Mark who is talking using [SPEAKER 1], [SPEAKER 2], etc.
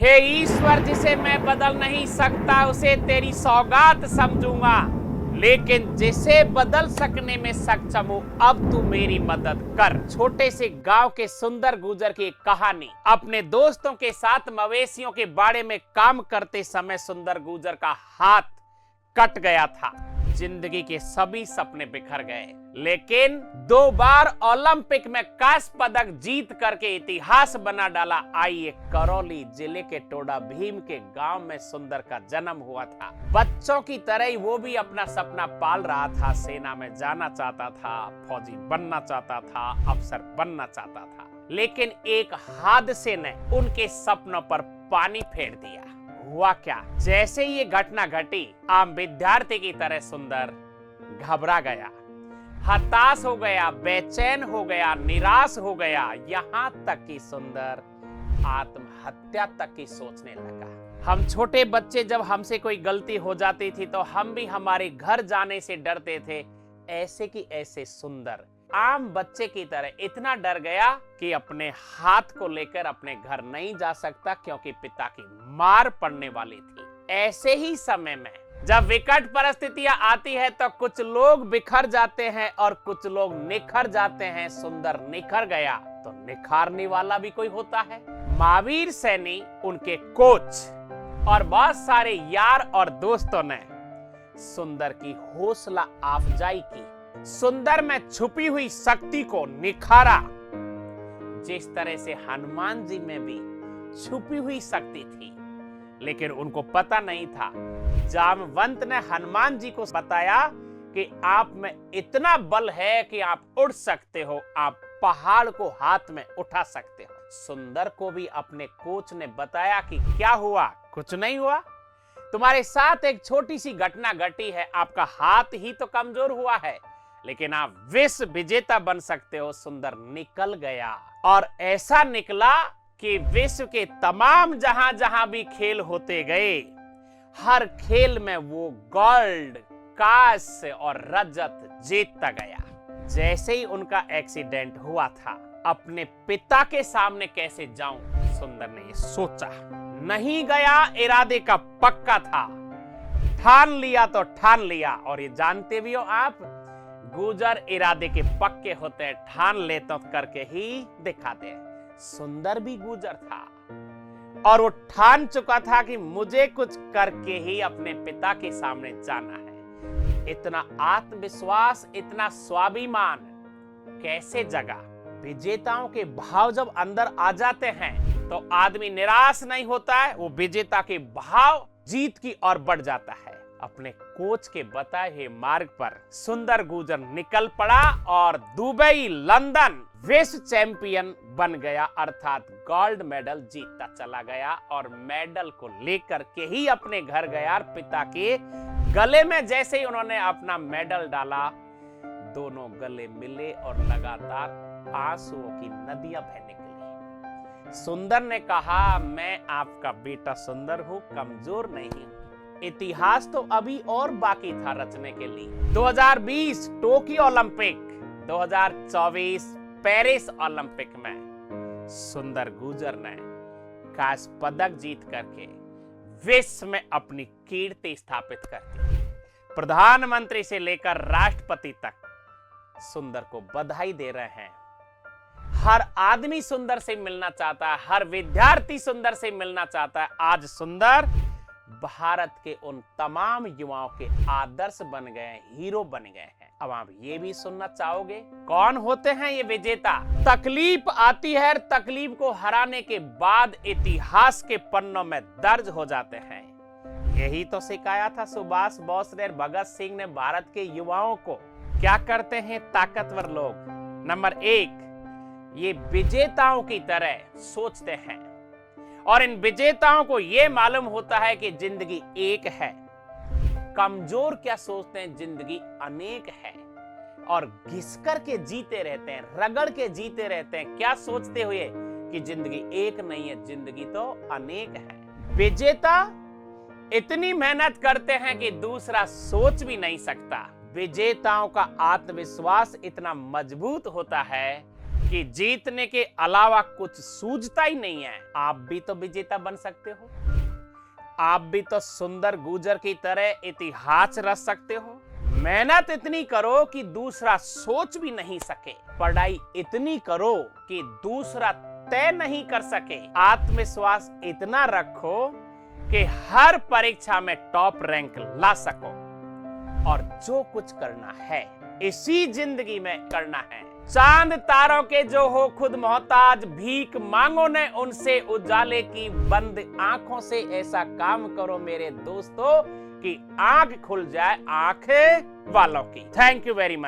[SPEAKER 1] हे ईश्वर, जिसे मैं बदल नहीं सकता उसे तेरी सौगात समझूंगा, लेकिन जिसे बदल सकने में सक्षम हूं, अब तू मेरी मदद कर। छोटे से गांव के सुंदर गुजर की एक कहानी। अपने दोस्तों के साथ मवेशियों के बाड़े में काम करते समय सुंदर गुजर का हाथ कट गया था। जिंदगी के सभी सपने बिखर गए, लेकिन 2 बार ओलंपिक में कांस्य पदक जीत करके इतिहास बना डाला। आइए, करौली जिले के टोडा भीम के गांव में सुंदर का जन्म हुआ था। बच्चों की तरह ही वो भी अपना सपना पाल रहा था। सेना में जाना चाहता था, फौजी बनना चाहता था, अफसर बनना चाहता था, लेकिन एक हादसे ने उनके सपनों पर पानी फेर दिया। हुआ क्या? जैसे ही ये घटना घटी, आम विद्यार्थी की तरह सुंदर घबरा गया, हताश हो गया, बेचैन हो गया, निराश हो गया, यहाँ तक कि सुंदर आत्महत्या तक की सोचने लगा। हम छोटे बच्चे जब हमसे कोई गलती हो जाती थी तो हम भी हमारे घर जाने से डरते थे। ऐसे की ऐसे सुंदर आम बच्चे की तरह इतना डर गया कि अपने हाथ को लेकर अपने घर नहीं जा सकता, क्योंकि पिता की मार पड़ने वाली थी। ऐसे ही समय में जब विकट परिस्थितियां आती है तो कुछ लोग बिखर जाते हैं और कुछ लोग निखर जाते हैं। सुंदर निखर गया तो निखारने वाला भी कोई होता है। महावीर सैनी, उनके कोच और बहुत सारे यार और दोस्तों ने सुंदर की हौसला अफजाई की, सुंदर में छुपी हुई शक्ति को निखारा। जिस तरह से हनुमान जी में भी छुपी हुई शक्ति थी, लेकिन उनको पता नहीं था। जामवंत ने हनुमान जी को बताया कि आप में इतना बल है कि आप उड़ सकते हो, आप पहाड़ को हाथ में उठा सकते हो। सुंदर को भी अपने कोच ने बताया कि क्या हुआ? कुछ नहीं हुआ, तुम्हारे साथ एक छोटी सी घटना घटी है, आपका हाथ ही तो कमजोर हुआ है, लेकिन आप विश्व विजेता बन सकते हो। सुंदर निकल गया और ऐसा निकला कि विश्व के तमाम जहां भी खेल होते गए, हर खेल में वो गोल्ड, कांस्य और रजत जीतता गया। जैसे ही उनका एक्सीडेंट हुआ था, अपने पिता के सामने कैसे जाऊं, सुंदर ने ये सोचा। नहीं गया, इरादे का पक्का था, ठान लिया तो ठान लिया। और ये जानते भी हो आप, गुजर इरादे के पक्के होते हैं, ठान ले तो करके ही दिखाते हैं। सुंदर भी गुजर था और वो ठान चुका था कि मुझे कुछ करके ही अपने पिता के सामने जाना है। इतना आत्मविश्वास, इतना स्वाभिमान कैसे जगा? विजेताओं के भाव जब अंदर आ जाते हैं तो आदमी निराश नहीं होता है, वो विजेता के भाव जीत की ओर बढ़ जाता है। अपने कोच के बताए हुए मार्ग पर सुंदर गुजर निकल पड़ा और दुबई, लंदन विश्व चैंपियन बन गया, अर्थात गोल्ड मेडल जीतता चला गया। और मेडल को लेकर के ही अपने घर गया। पिता के गले में जैसे ही उन्होंने अपना मेडल डाला, दोनों गले मिले और लगातार आंसुओं की नदियां बह निकली। सुंदर ने कहा, मैं आपका बेटा सुंदर हूं, कमजोर नहीं हूं। इतिहास तो अभी और बाकी था रचने के लिए। 2020 टोक्यो ओलंपिक, 2024 पेरिस ओलंपिक में सुंदर गुजर ने कांस्य पदक जीत करके विश्व में अपनी कीर्ति स्थापित कर दी। प्रधानमंत्री से लेकर राष्ट्रपति तक सुंदर को बधाई दे रहे हैं। हर आदमी सुंदर से मिलना चाहता है, हर विद्यार्थी सुंदर से मिलना चाहता है। आज सुंदर भारत के उन तमाम युवाओं के आदर्श बन गए हैं, हीरो बन गए हैं। अब आप ये भी सुनना चाहोगे, कौन होते हैं ये विजेता? तकलीफ आती है, तकलीफ को हराने के बाद इतिहास के पन्नों में दर्ज हो जाते हैं। यही तो सिखाया था सुभाष बोस ने, भगत सिंह ने भारत के युवाओं को। क्या करते हैं ताकतवर लोग? नंबर 1, ये विजेताओं की तरह सोचते हैं और इन विजेताओं को यह मालूम होता है कि जिंदगी एक है। कमजोर क्या सोचते हैं? जिंदगी अनेक है और घिसकर के जीते रहते हैं, रगड़ के जीते रहते हैं। क्या सोचते हुए कि जिंदगी एक नहीं है, जिंदगी तो अनेक है। विजेता इतनी मेहनत करते हैं कि दूसरा सोच भी नहीं सकता। विजेताओं का आत्मविश्वास इतना मजबूत होता है कि जीतने के अलावा कुछ सूझता ही नहीं है। आप भी तो विजेता बन सकते हो। आप भी तो सुंदर गुर्जर की तरह इतिहास रच सकते हो। मेहनत इतनी करो कि दूसरा सोच भी नहीं सके। पढ़ाई इतनी करो कि दूसरा तय नहीं कर सके। आत्मविश्वास इतना रखो कि हर परीक्षा में टॉप रैंक ला सको। और जो कुछ करना है इसी जिंदगी में करना है। चांद तारों के जो हो खुद मोहताज, भीख मांगो न उनसे उजाले की बंद आंखों से। ऐसा काम करो मेरे दोस्तों कि आंख खुल जाए आंखें वालों की। Thank you very much.